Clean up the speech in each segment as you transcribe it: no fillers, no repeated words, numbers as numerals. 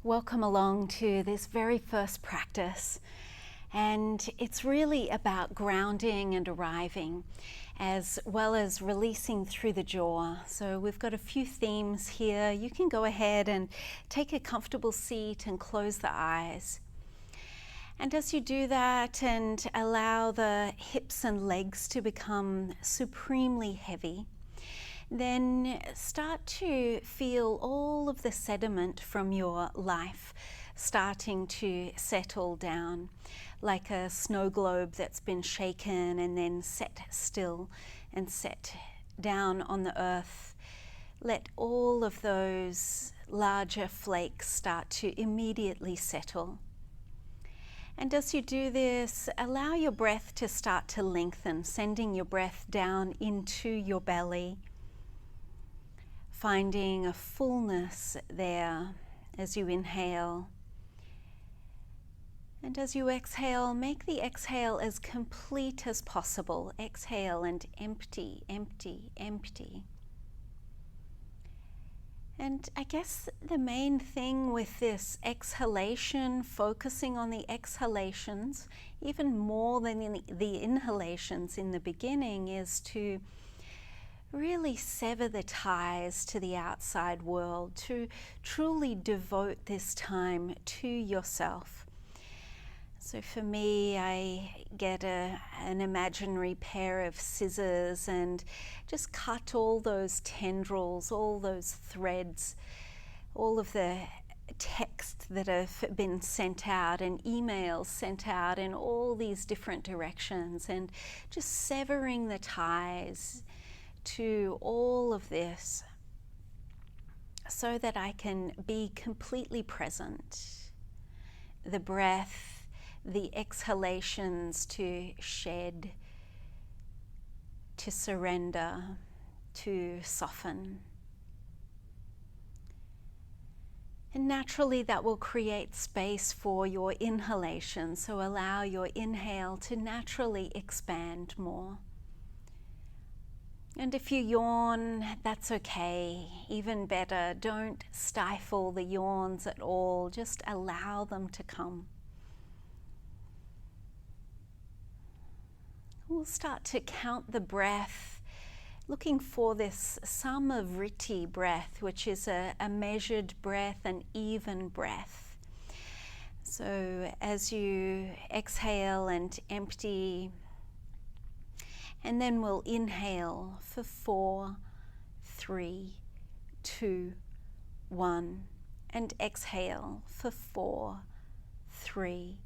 Welcome along to this very first practice, and it's really about grounding and arriving as well as releasing through the jaw. So we've got a few themes here. You can go ahead and take a comfortable seat and close the eyes. And as you do that and allow the hips and legs to become supremely heavy, then start to feel all of the sediment from your life starting to settle down, like a snow globe that's been shaken and then set still and set down on the earth. Let all of those larger flakes start to immediately settle. And as you do this, allow your breath to start to lengthen, sending your breath down into your belly, finding a fullness there as you inhale. And as you exhale, make the exhale as complete as possible. Exhale and empty, empty, empty. And I guess the main thing with this exhalation, focusing on the exhalations, even more than the inhalations in the beginning, is to really sever the ties to the outside world, to truly devote this time to yourself. So for me, I get an imaginary pair of scissors and just cut all those tendrils, all those threads, all of the text that have been sent out and emails sent out in all these different directions, and just severing the ties to all of this so that I can be completely present. The breath, the exhalations to shed, to surrender, to soften. And naturally that will create space for your inhalation, so allow your inhale to naturally expand more. And if you yawn, that's okay. Even better, don't stifle the yawns at all. Just allow them to come. We'll start to count the breath, looking for this samavriti breath, which is a measured breath, an even breath. So as you exhale and empty, and then we'll inhale for 4, 3, 2, 1. And exhale for 4, 3,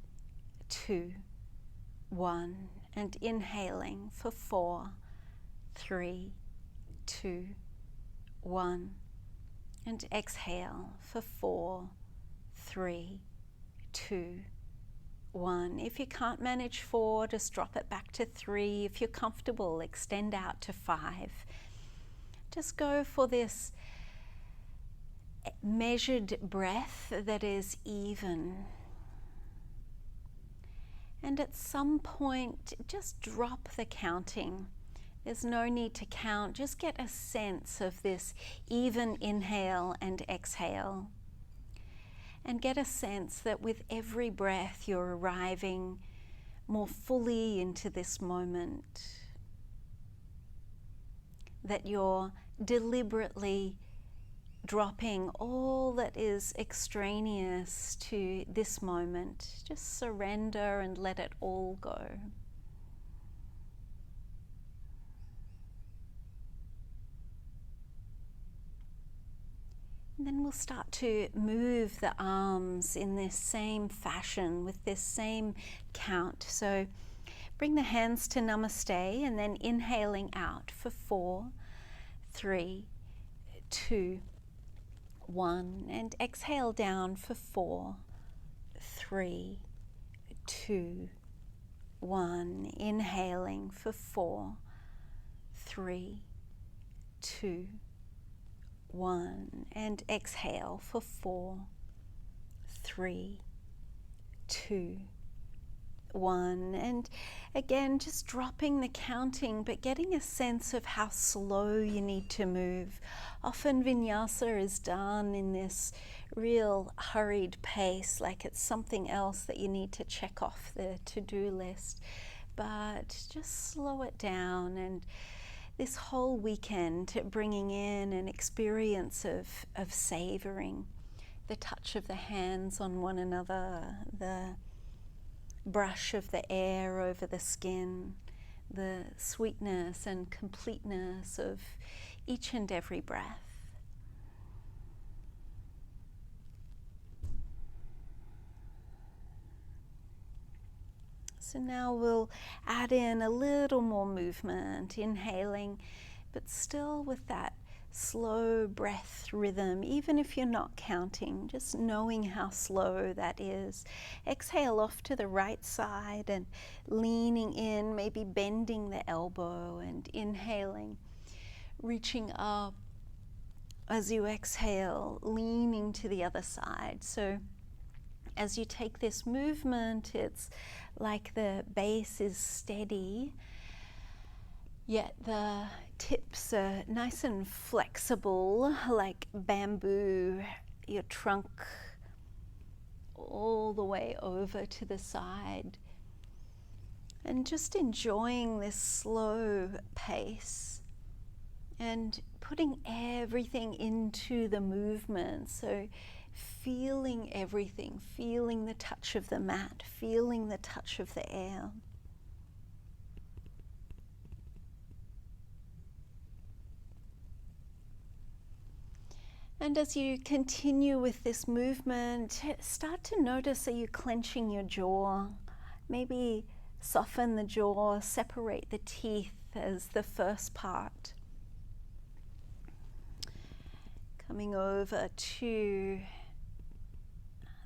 2, 1. And inhaling for 4, 3, 2, 1. And exhale for 4, 3, 2, 1. If you can't manage 4, just drop it back to 3. If you're comfortable, extend out to 5. Just go for this measured breath that is even. And at some point, just drop the counting. There's no need to count. Just get a sense of this even inhale and exhale. And get a sense that with every breath you're arriving more fully into this moment. That you're deliberately dropping all that is extraneous to this moment. Just surrender and let it all go. And then we'll start to move the arms in this same fashion with this same count. So bring the hands to Namaste and then inhaling out for 4, 3, 2, 1. And exhale down for 4, 3, 2, 1. Inhaling for 4, 3, 2, 1. And exhale for 4, 3, 2, 1. And again, just dropping the counting, but getting a sense of how slow you need to move. Often vinyasa is done in this real hurried pace, like it's something else that you need to check off the to-do list. But just slow it down, and this whole weekend bringing in an experience of savoring the touch of the hands on one another, the brush of the air over the skin, the sweetness and completeness of each and every breath. So now we'll add in a little more movement, inhaling, but still with that slow breath rhythm, even if you're not counting, just knowing how slow that is. Exhale off to the right side and leaning in, maybe bending the elbow, and inhaling, reaching up as you exhale, leaning to the other side. So as you take this movement, it's like the base is steady, yet the tips are nice and flexible, like bamboo, your trunk all the way over to the side. And just enjoying this slow pace and putting everything into the movement. So feeling everything, feeling the touch of the mat, feeling the touch of the air. And as you continue with this movement, start to notice, are you clenching your jaw? Maybe soften the jaw, separate the teeth as the first part. Coming over to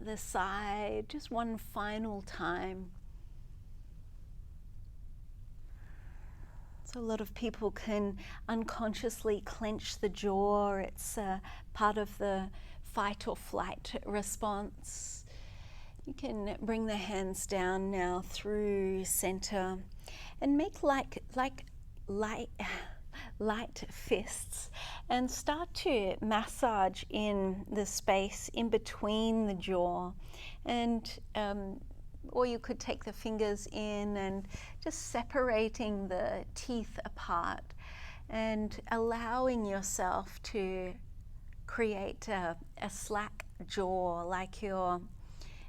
the side, just one final time. So a lot of people can unconsciously clench the jaw. It's part of the fight or flight response. You can bring the hands down now through center and make light fists, and start to massage in the space in between the jaw. And or you could take the fingers in and just separating the teeth apart and allowing yourself to create a slack jaw, like you're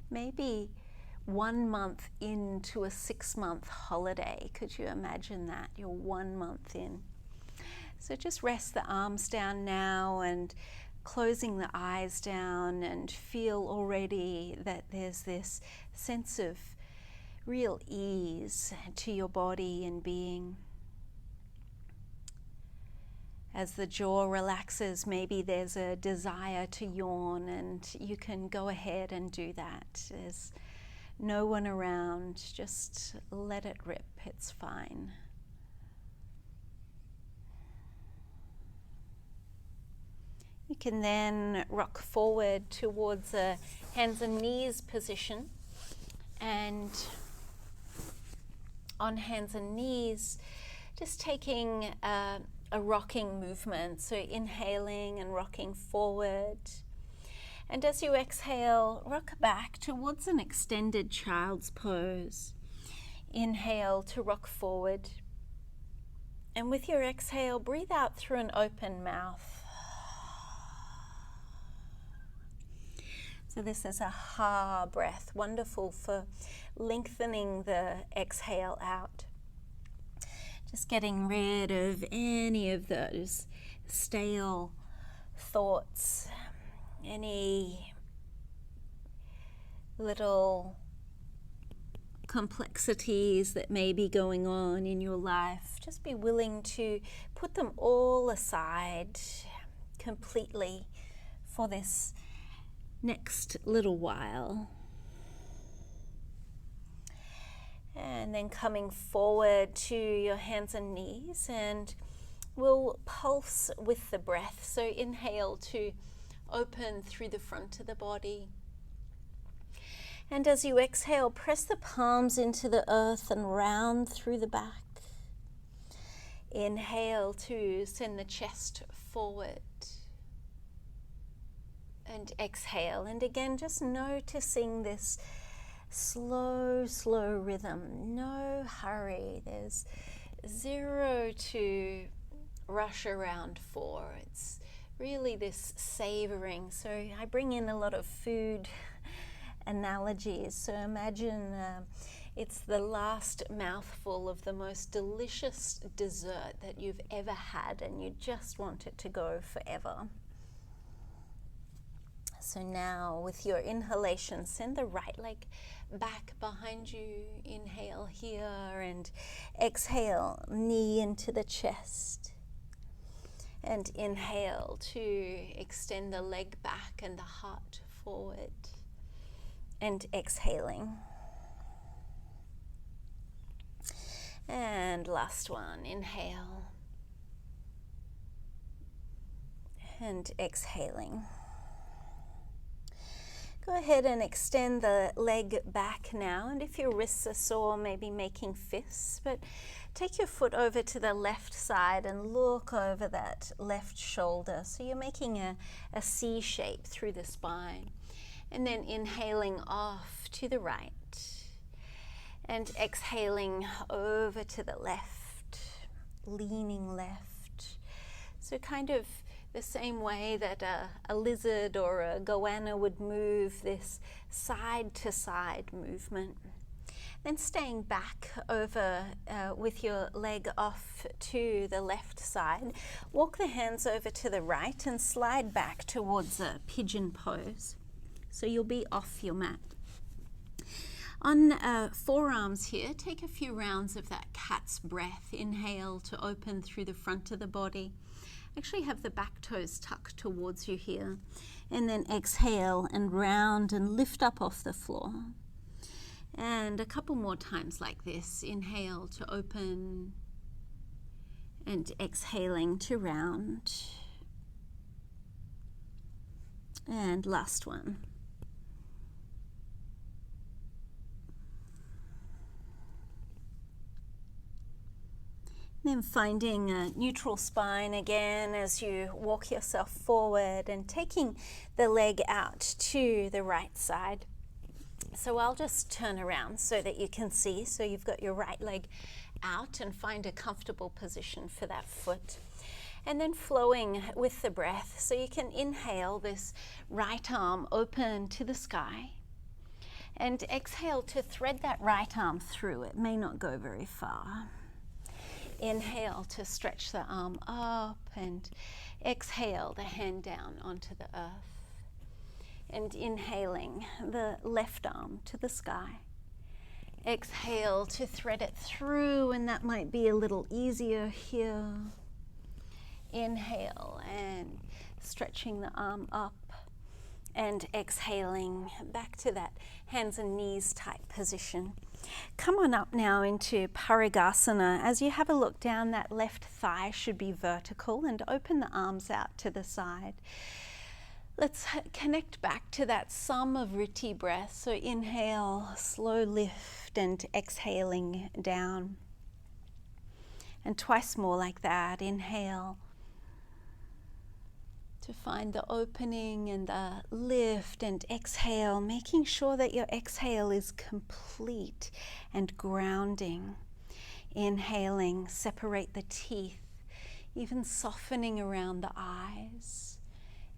maybe 1 month into a 6-month holiday. Could you imagine that? You're 1 month in. So just rest the arms down now and closing the eyes down, and feel already that there's this sense of real ease to your body and being. As the jaw relaxes, maybe there's a desire to yawn, and you can go ahead and do that. There's no one around, just let it rip, it's fine. You can then rock forward towards a hands and knees position, and on hands and knees, just taking a rocking movement, so inhaling and rocking forward. And as you exhale, rock back towards an extended child's pose. Inhale to rock forward, and with your exhale, breathe out through an open mouth. So this is a ha breath, wonderful for lengthening the exhale out. Just getting rid of any of those stale thoughts, any little complexities that may be going on in your life. Just be willing to put them all aside completely for this next little while. And then coming forward to your hands and knees, and we'll pulse with the breath. So inhale to open through the front of the body. And as you exhale, press the palms into the earth and round through the back. Inhale to send the chest forward. And exhale. And again, just noticing this slow, slow rhythm. No hurry. There's 0 to rush around for. It's really this savoring. So I bring in a lot of food analogies. So imagine it's the last mouthful of the most delicious dessert that you've ever had, and you just want it to go forever. So now with your inhalation, send the right leg back behind you. Inhale here and exhale, knee into the chest. And inhale to extend the leg back and the heart forward. And exhaling. And last one, inhale. And exhaling. Go ahead and extend the leg back now, and if your wrists are sore, maybe making fists, but take your foot over to the left side and look over that left shoulder. So you're making a C shape through the spine. And then inhaling off to the right. And exhaling over to the left, leaning left. So kind of the same way that a lizard or a goanna would move, this side to side movement. Then staying back over with your leg off to the left side, walk the hands over to the right and slide back towards a pigeon pose. So you'll be off your mat. On forearms here, take a few rounds of that cat's breath. Inhale to open through the front of the body. Actually have the back toes tucked towards you here. And then exhale and round and lift up off the floor. And a couple more times like this. Inhale to open and exhaling to round. And last one. Then finding a neutral spine again as you walk yourself forward and taking the leg out to the right side. So I'll just turn around so that you can see. So you've got your right leg out and find a comfortable position for that foot. And then flowing with the breath. So you can inhale this right arm open to the sky. And exhale to thread that right arm through. It may not go very far. Inhale to stretch the arm up and exhale the hand down onto the earth. And inhaling the left arm to the sky. Exhale to thread it through, and that might be a little easier here. Inhale and stretching the arm up and exhaling back to that hands and knees type position. Come on up now into Paragasana. As you have a look down, that left thigh should be vertical, and open the arms out to the side. Let's connect back to that Samvriti breath. So inhale, slow lift, and exhaling down. And twice more like that. Inhale to find the opening and the lift, and exhale, making sure that your exhale is complete and grounding. Inhaling, separate the teeth, even softening around the eyes,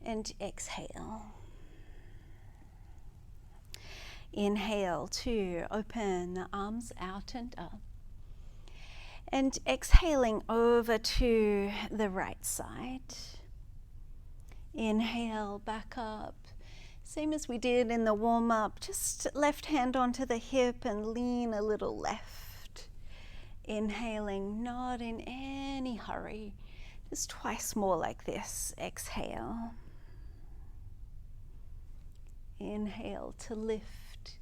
and exhale. Inhale to open the arms out and up. And exhaling over to the right side. Inhale, back up. Same as we did in the warm-up, just left hand onto the hip and lean a little left. Inhaling, not in any hurry. Just twice more like this. Exhale. Inhale to lift.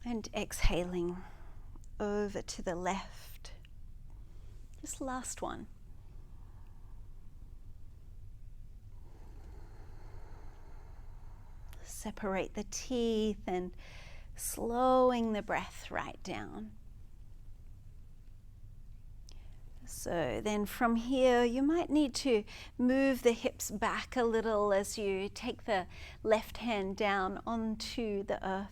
And exhaling over to the left. Just last one. separate the teeth and slowing the breath right down. So then from here, you might need to move the hips back a little as you take the left hand down onto the earth.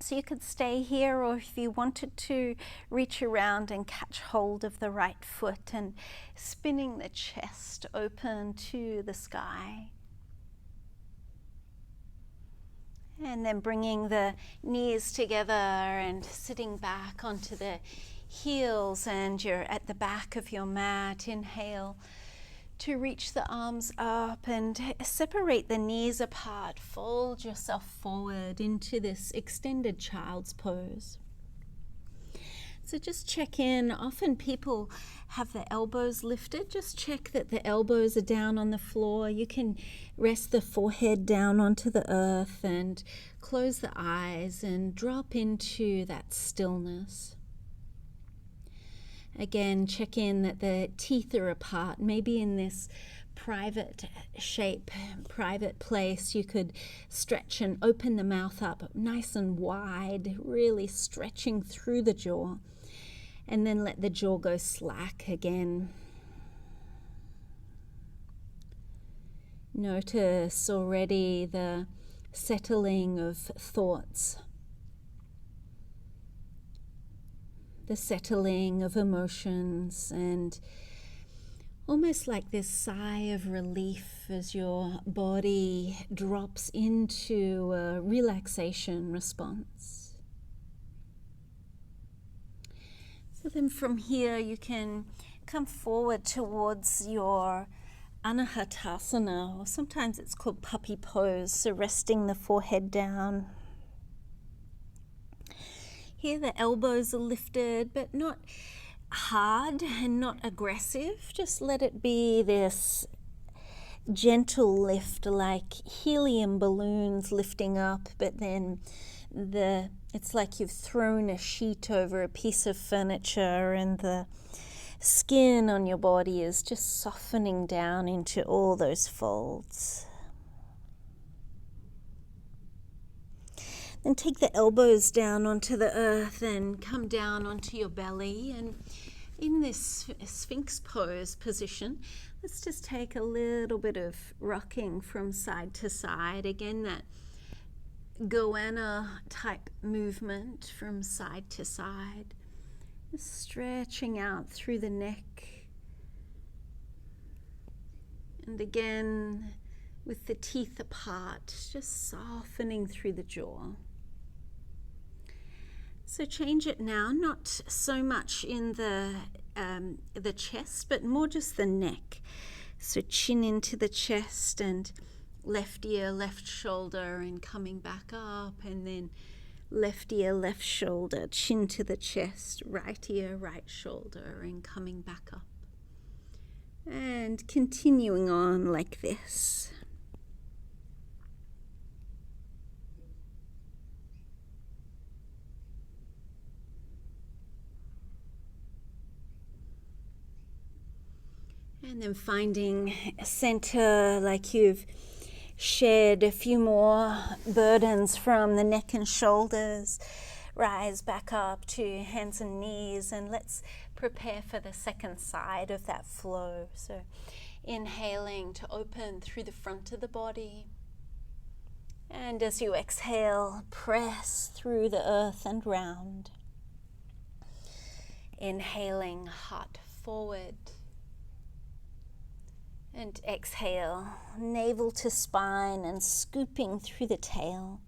So you could stay here, or if you wanted to, reach around and catch hold of the right foot and spinning the chest open to the sky. And then bringing the knees together and sitting back onto the heels, and you're at the back of your mat. Inhale to reach the arms up and separate the knees apart. Fold yourself forward into this extended child's pose. So just check in. Often people have the elbows lifted. Just check that the elbows are down on the floor. You can rest the forehead down onto the earth and close the eyes and drop into that stillness. Again, check in that the teeth are apart. Maybe in this private shape, private place, you could stretch and open the mouth up nice and wide, really stretching through the jaw. And then let the jaw go slack again. Notice already the settling of thoughts, the settling of emotions, and almost like this sigh of relief as your body drops into a relaxation response. So then from here you can come forward towards your Anahatasana, or sometimes it's called puppy pose, so resting the forehead down. Here the elbows are lifted, but not hard and not aggressive. Just let it be this gentle lift, like helium balloons lifting up, but then it's like you've thrown a sheet over a piece of furniture and the skin on your body is just softening down into all those folds. Then take the elbows down onto the earth and come down onto your belly. And in this Sphinx pose position, let's just take a little bit of rocking from side to side. Again, that goanna type movement from side to side. Just stretching out through the neck. And again, with the teeth apart, just softening through the jaw. So change it now, not so much in the chest, but more just the neck. So chin into the chest and left ear, left shoulder, and coming back up, and then left ear, left shoulder, chin to the chest, right ear, right shoulder, and coming back up. And continuing on like this. And then finding a center, like you've shed a few more burdens from the neck and shoulders. Rise back up to hands and knees, and let's prepare for the second side of that flow. So inhaling to open through the front of the body. And as you exhale, press through the earth and round. Inhaling, heart forward. And exhale, navel to spine and scooping through the tail.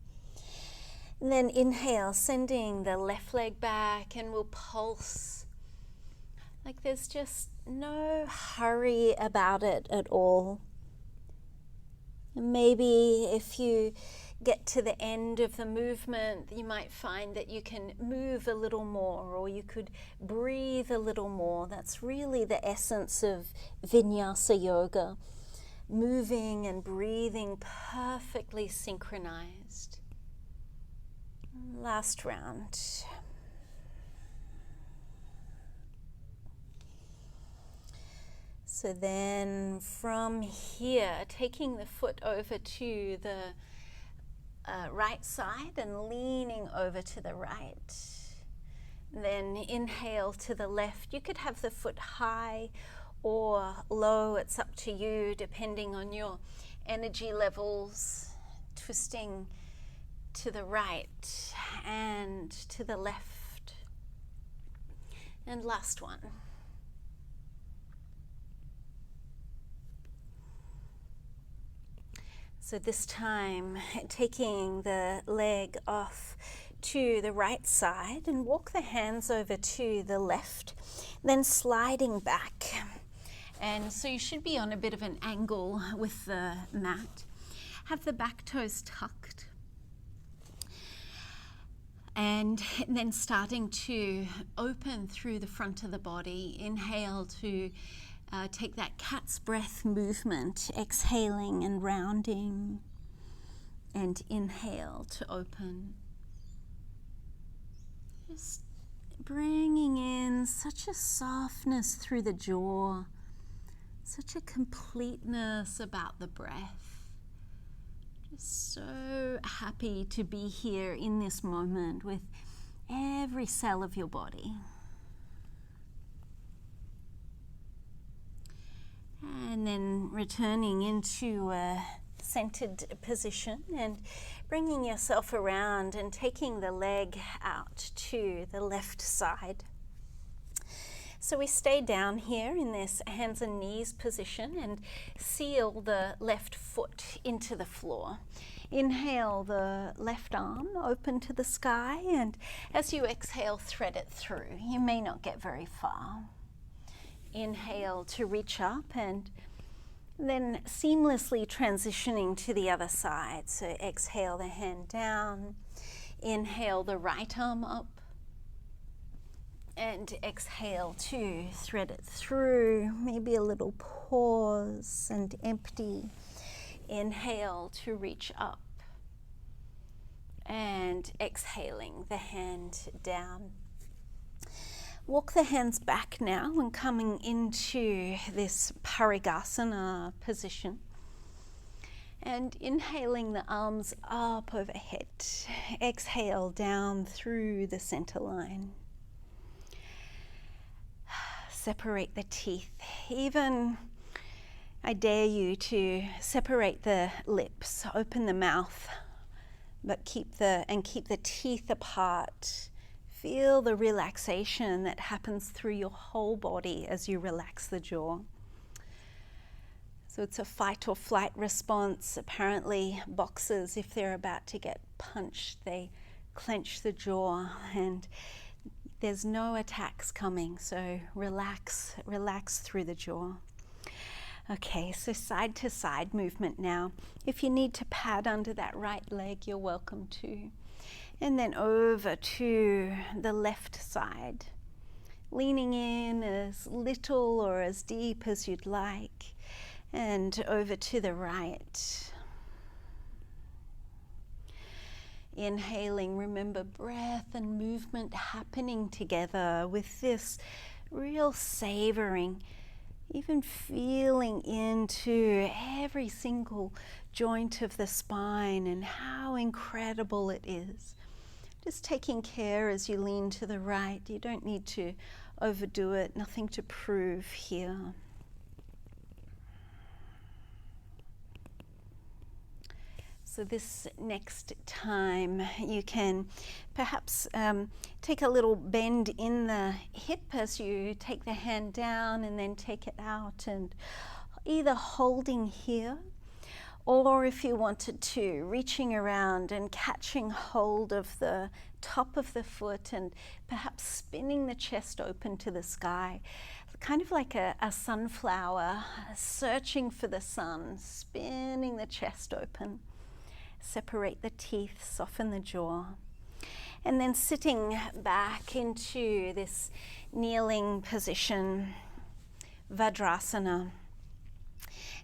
And then inhale, sending the left leg back, and we'll pulse. Like there's just no hurry about it at all. And maybe if you get to the end of the movement, you might find that you can move a little more, or you could breathe a little more. That's really the essence of Vinyasa Yoga. Moving and breathing perfectly synchronized. Last round. So then from here, taking the foot over to the right side and leaning over to the right. Then inhale to the left. You could have the foot high or low, it's up to you depending on your energy levels. Twisting to the right and to the left. And last one. So this time, taking the leg off to the right side and walk the hands over to the left, then sliding back. And so you should be on a bit of an angle with the mat. Have the back toes tucked. And then starting to open through the front of the body. Inhale to take that cat's breath movement, exhaling and rounding. And inhale to open. Just bringing in such a softness through the jaw, such a completeness about the breath. Just so happy to be here in this moment with every cell of your body. And then returning into a centered position and bringing yourself around and taking the leg out to the left side. So we stay down here in this hands and knees position and seal the left foot into the floor. Inhale the left arm open to the sky, and as you exhale, thread it through. You may not get very far. Inhale to reach up and then seamlessly transitioning to the other side. So exhale the hand down, inhale the right arm up, and exhale to thread it through. Maybe a little pause and empty. Inhale to reach up, and exhaling the hand down. Walk the hands back now and coming into this Paragasana position. And inhaling the arms up overhead. Exhale down through the center line. Separate the teeth. Even I dare you to separate the lips, open the mouth, but keep the teeth apart. Feel the relaxation that happens through your whole body as you relax the jaw. So it's a fight or flight response. Apparently boxers, if they're about to get punched, they clench the jaw, and there's no attacks coming. So relax through the jaw. Okay, so side to side movement now. If you need to pad under that right leg, you're welcome to. And then over to the left side, leaning in as little or as deep as you'd like, and over to the right. Inhaling, remember breath and movement happening together with this real savoring, even feeling into every single joint of the spine and how incredible it is. Just taking care as you lean to the right. You don't need to overdo it, nothing to prove here. So this next time you can perhaps take a little bend in the hip as you take the hand down and then take it out, and either holding here, or if you wanted to, reaching around and catching hold of the top of the foot and perhaps spinning the chest open to the sky, kind of like a sunflower searching for the sun, spinning the chest open. Separate the teeth, soften the jaw. And then sitting back into this kneeling position, Vajrasana.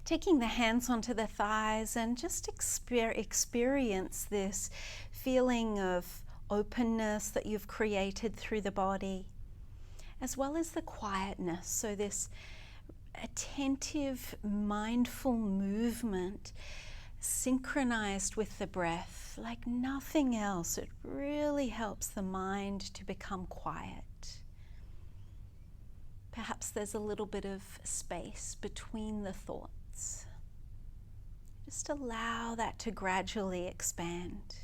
Taking the hands onto the thighs and just experience this feeling of openness that you've created through the body, as well as the quietness. So this attentive, mindful movement synchronized with the breath like nothing else. It really helps the mind to become quiet. Perhaps there's a little bit of space between the thoughts. Just allow that to gradually expand.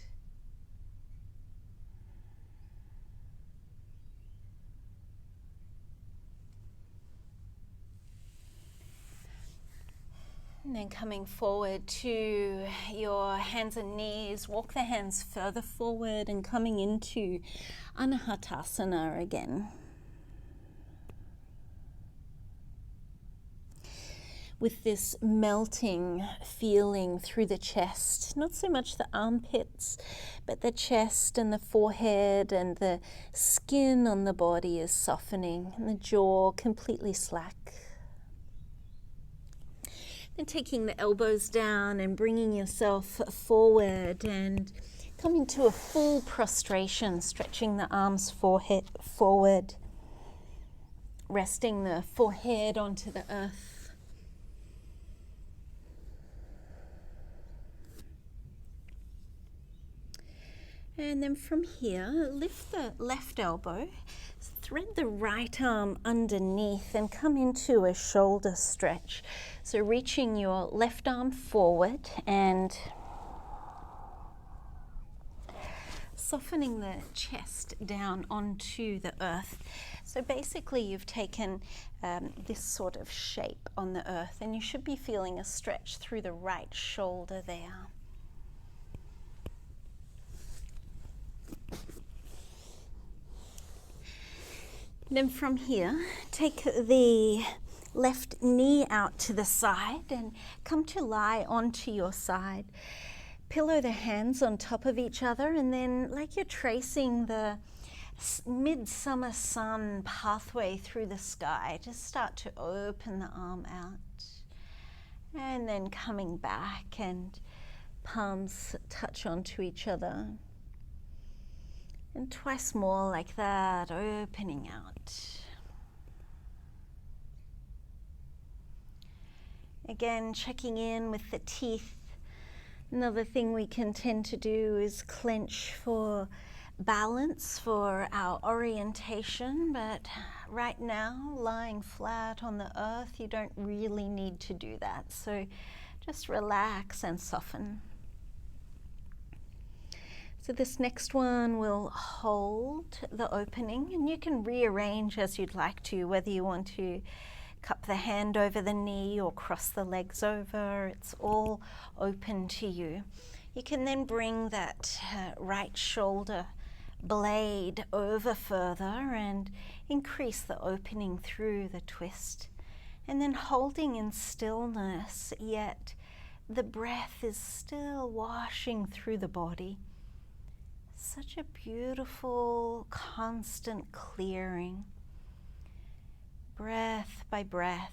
And then coming forward to your hands and knees, walk the hands further forward and coming into Anahatasana again. With this melting feeling through the chest, not so much the armpits, but the chest and the forehead, and the skin on the body is softening and the jaw completely slack. Then taking the elbows down and bringing yourself forward and coming to a full prostration, stretching the arms forward, resting the forehead onto the earth. And then from here, lift the left elbow, thread the right arm underneath and come into a shoulder stretch. So reaching your left arm forward and softening the chest down onto the earth. So basically you've taken this sort of shape on the earth, and you should be feeling a stretch through the right shoulder there. Then from here, take the left knee out to the side and come to lie onto your side. Pillow the hands on top of each other, and then like you're tracing the midsummer sun pathway through the sky, just start to open the arm out. And then coming back and palms touch onto each other. And twice more like that, opening out. Again, checking in with the teeth. Another thing we can tend to do is clench for balance, for our orientation, but right now, lying flat on the earth, you don't really need to do that. So just relax and soften. So this next one will hold the opening, and you can rearrange as you'd like to, whether you want to cup the hand over the knee or cross the legs over. It's all open to you. You can then bring that right shoulder blade over further and increase the opening through the twist. And then holding in stillness, yet the breath is still washing through the body. Such a beautiful, constant clearing, breath by breath.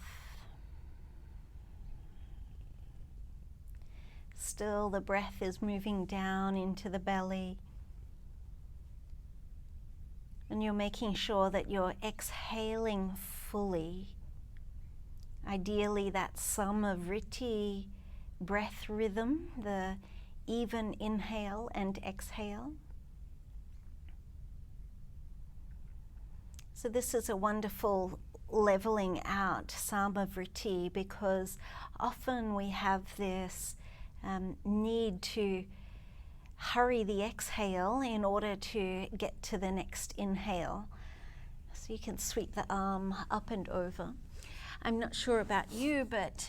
Still, the breath is moving down into the belly, and you're making sure that you're exhaling fully. Ideally, that Samavriti breath rhythm, the even inhale and exhale. So this is a wonderful leveling out Samavriti, because often we have this need to hurry the exhale in order to get to the next inhale. So you can sweep the arm up and over. I'm not sure about you, but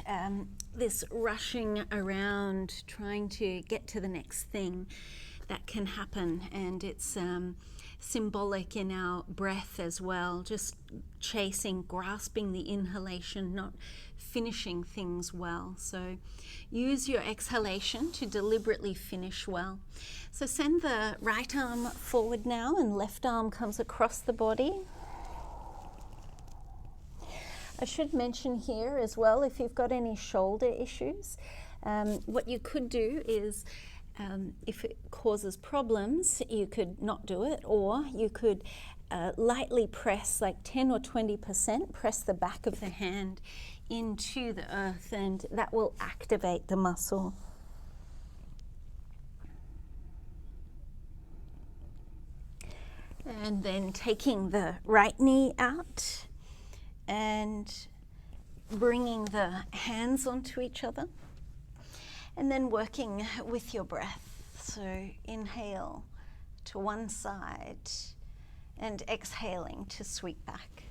this rushing around trying to get to the next thing, that can happen, and it's symbolic in our breath as well, just chasing, grasping the inhalation, not finishing things well. So use your exhalation to deliberately finish well. So send the right arm forward now, and left arm comes across the body. I should mention here as well, if you've got any shoulder issues, what you could do is, if it causes problems, you could not do it, or you could lightly press, like 10 or 20%, press the back of the hand into the earth, and that will activate the muscle. And then taking the right knee out and bringing the hands onto each other. And then working with your breath. So inhale to one side and exhaling to sweep back.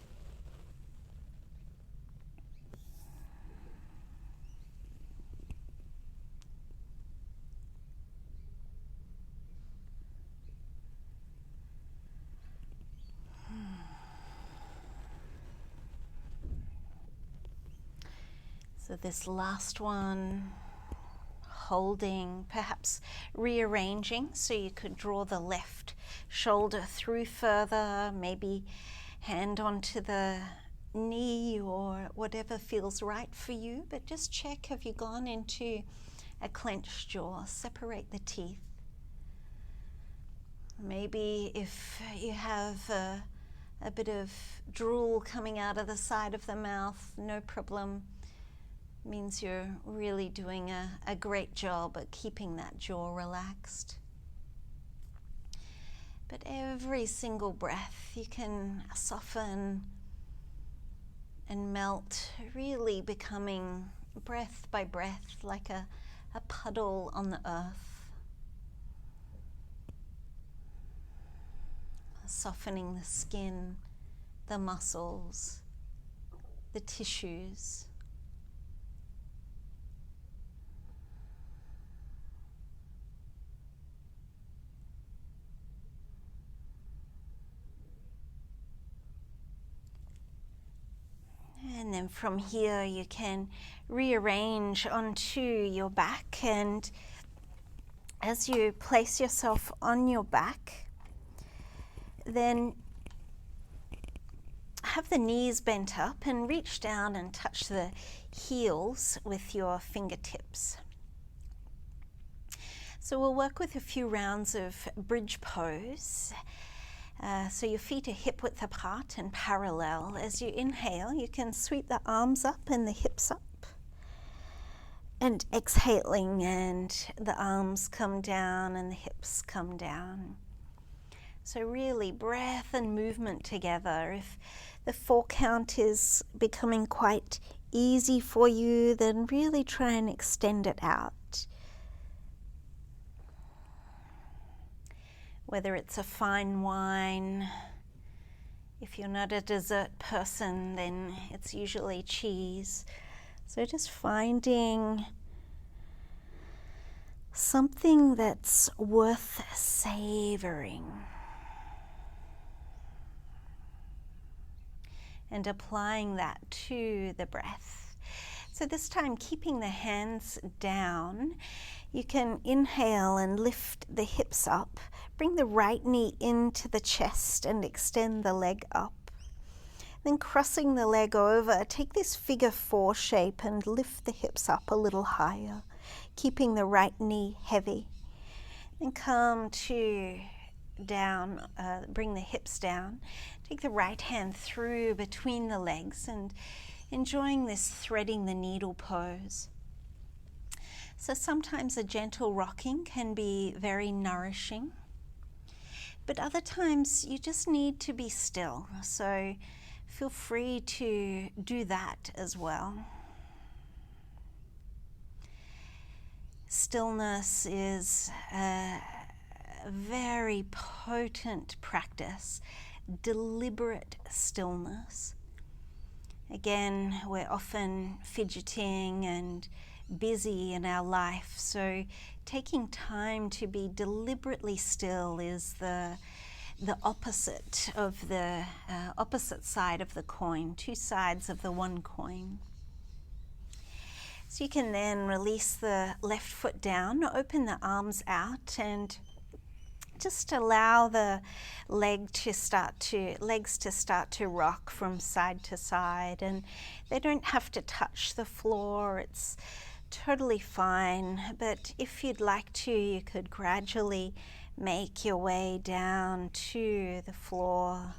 So this last one, holding, perhaps rearranging, so you could draw the left shoulder through further, maybe hand onto the knee or whatever feels right for you, but just check, have you gone into a clenched jaw? Separate the teeth. Maybe if you have a bit of drool coming out of the side of the mouth, no problem. Means you're really doing a great job at keeping that jaw relaxed. But every single breath you can soften and melt, really becoming breath by breath like a puddle on the earth. Softening the skin, the muscles, the tissues. And then from here you can rearrange onto your back, and as you place yourself on your back, then have the knees bent up and reach down and touch the heels with your fingertips. So we'll work with a few rounds of bridge pose. So your feet are hip width apart and parallel. As you inhale, you can sweep the arms up and the hips up. And exhaling, and the arms come down and the hips come down. So really breath and movement together. If the 4 count is becoming quite easy for you, then really try and extend it out. Whether it's a fine wine, if you're not a dessert person, then it's usually cheese. So just finding something that's worth savoring and applying that to the breath. So this time, keeping the hands down, you can inhale and lift the hips up. Bring the right knee into the chest and extend the leg up. Then crossing the leg over, take this figure 4 shape and lift the hips up a little higher, keeping the right knee heavy. Then come to down, bring the hips down. Take the right hand through between the legs and enjoying this threading the needle pose. So sometimes a gentle rocking can be very nourishing, but other times you just need to be still. So feel free to do that as well. Stillness is a very potent practice, deliberate stillness. Again, we're often fidgeting and busy in our life, so taking time to be deliberately still is the opposite of the opposite side of the coin, 2 sides of the one coin. So you can then release the left foot down, open the arms out, and just allow the legs to start to rock from side to side, and they don't have to touch the floor. It's totally fine, but if you'd like to, you could gradually make your way down to the floor.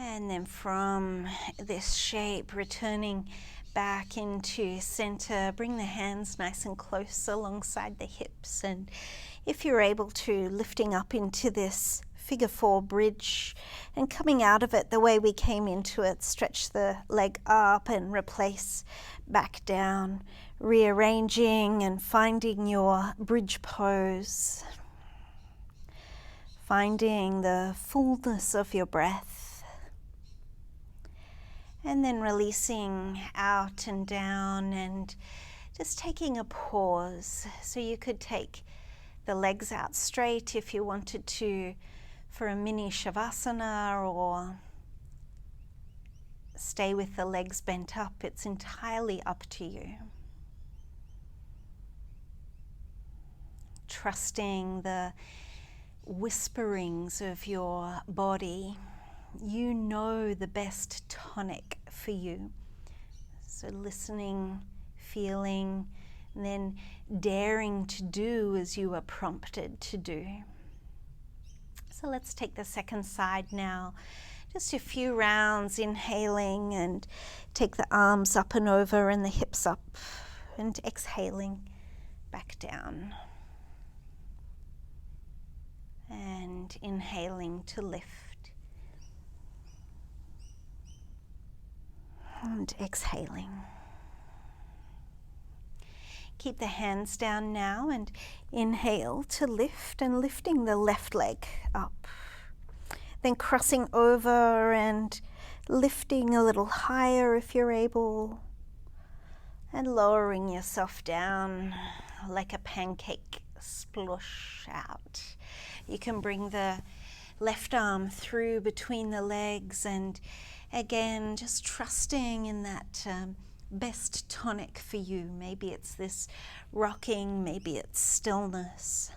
And then from this shape, returning back into center, bring the hands nice and close alongside the hips, and if you're able to, lifting up into this figure 4 bridge and coming out of it the way we came into it. Stretch the leg up and replace back down, rearranging and finding your bridge pose, finding the fullness of your breath, and then releasing out and down and just taking a pause. So you could take the legs out straight if you wanted to for a mini Savasana, or stay with the legs bent up. It's entirely up to you. Trusting the whisperings of your body. You know the best tonic for you. So listening, feeling, and then daring to do as you are prompted to do. So let's take the second side now. Just a few rounds, inhaling, and take the arms up and over and the hips up, and exhaling back down. And inhaling to lift. And exhaling. Keep the hands down now and inhale to lift, and lifting the left leg up. Then crossing over and lifting a little higher if you're able, and lowering yourself down like a pancake, splosh out. You can bring the left arm through between the legs, and again just trusting in that best tonic for you. Maybe it's this rocking, maybe it's stillness.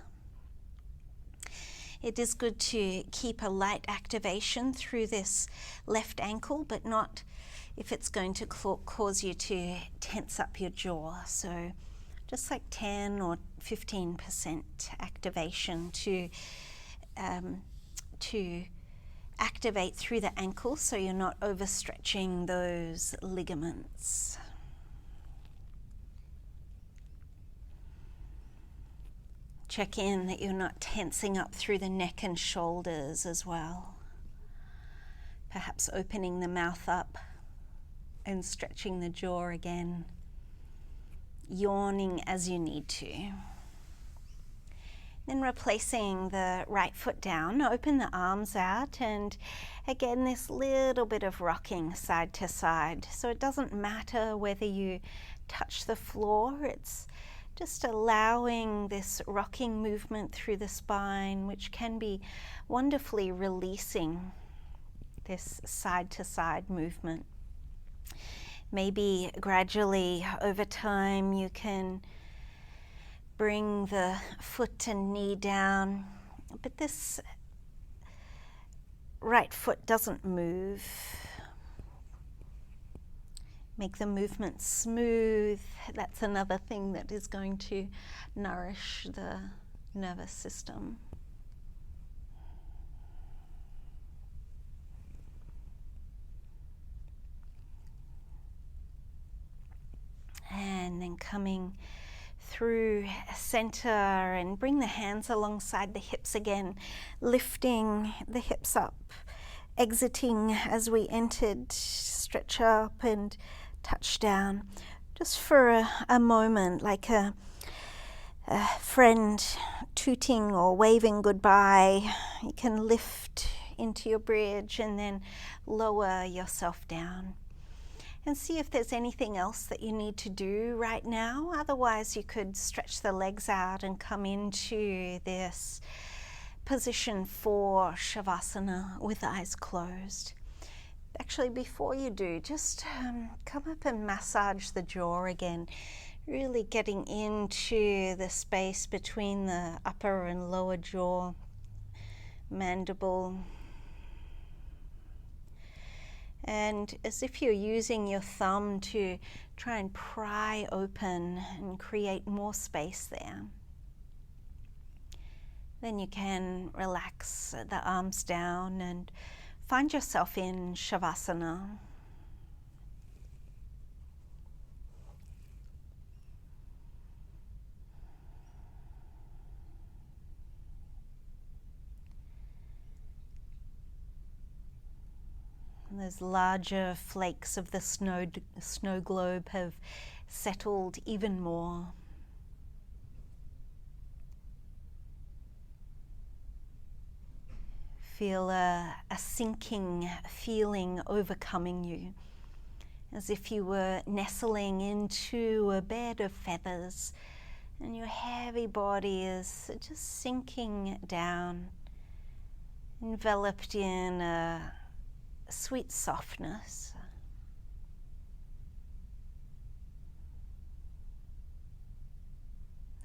It is good to keep a light activation through this left ankle, but not if it's going to cause you to tense up your jaw. So just like 10 or 15% activation to activate through the ankle, so you're not overstretching those ligaments. Check in that you're not tensing up through the neck and shoulders as well. Perhaps opening the mouth up and stretching the jaw again. Yawning as you need to. Then replacing the right foot down, open the arms out, and again this little bit of rocking side to side. So it doesn't matter whether you touch the floor, it's just allowing this rocking movement through the spine, which can be wonderfully releasing, this side to side movement. Maybe gradually over time you can bring the foot and knee down, but this right foot doesn't move. Make the movement smooth. That's another thing that is going to nourish the nervous system. And then coming through center, and bring the hands alongside the hips again, lifting the hips up, exiting as we entered, stretch up and touch down. Just for a moment, like a friend tooting or waving goodbye. You can lift into your bridge and then lower yourself down. And see if there's anything else that you need to do right now. Otherwise, you could stretch the legs out and come into this position for Savasana with eyes closed. Actually, before you do, just come up and massage the jaw again, really getting into the space between the upper and lower jaw, mandible. And as if you're using your thumb to try and pry open and create more space there. Then you can relax the arms down and Find yourself in Savasana. And those larger flakes of the snow globe have settled even more. Feel a sinking feeling overcoming you, as if you were nestling into a bed of feathers and your heavy body is just sinking down, enveloped in a sweet softness.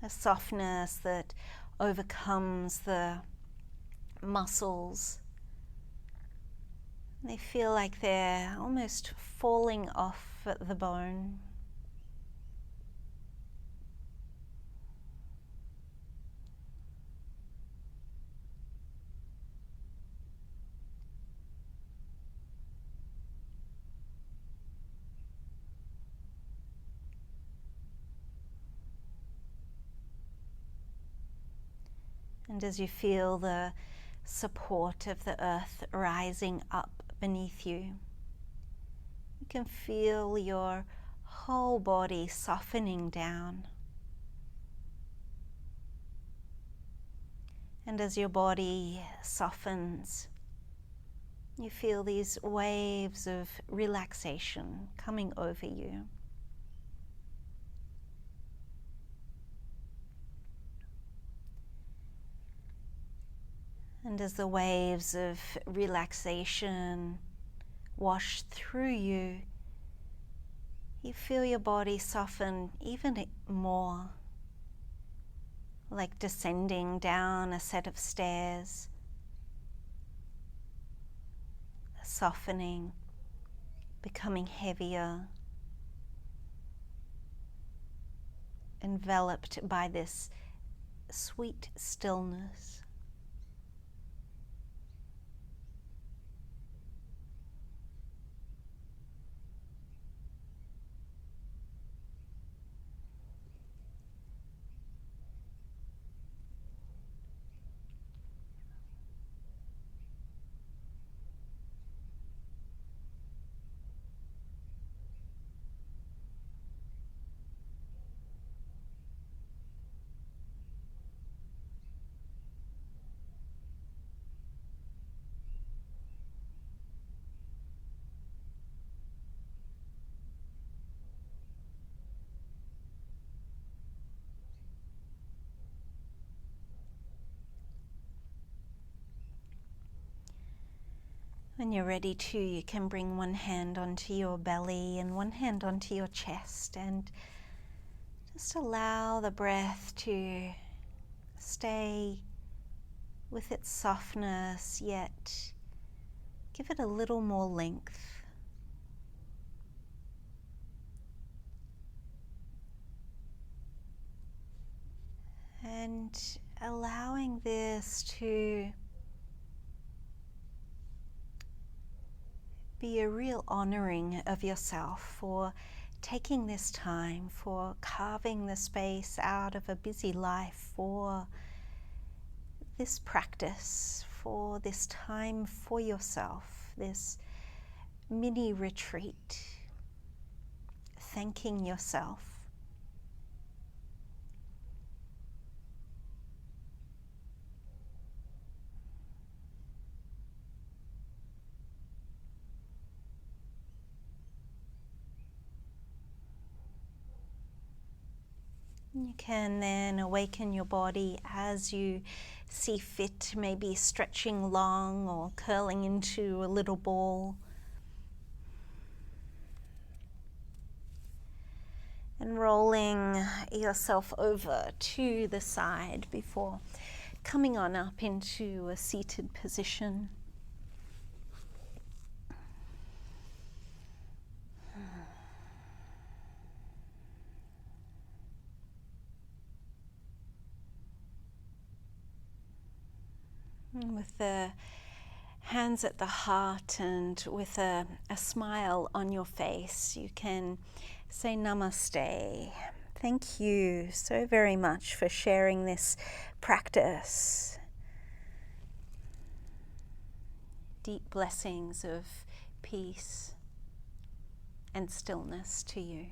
A softness that overcomes the muscles. They feel like they're almost falling off at the bone. And as you feel the support of the earth rising up beneath you, you can feel your whole body softening down. And as your body softens, you feel these waves of relaxation coming over you. And as the waves of relaxation wash through you, you feel your body soften even more, like descending down a set of stairs, softening, becoming heavier, enveloped by this sweet stillness. When you're ready to, you can bring one hand onto your belly and one hand onto your chest, and just allow the breath to stay with its softness, yet give it a little more length. And allowing this to be a real honoring of yourself for taking this time, for carving the space out of a busy life for this practice, for this time for yourself, this mini retreat, thanking yourself. You can then awaken your body as you see fit, maybe stretching long or curling into a little ball. And rolling yourself over to the side before coming on up into a seated position. With the hands at the heart, and with a smile on your face, you can say namaste. Thank you so very much for sharing this practice. Deep blessings of peace and stillness to you.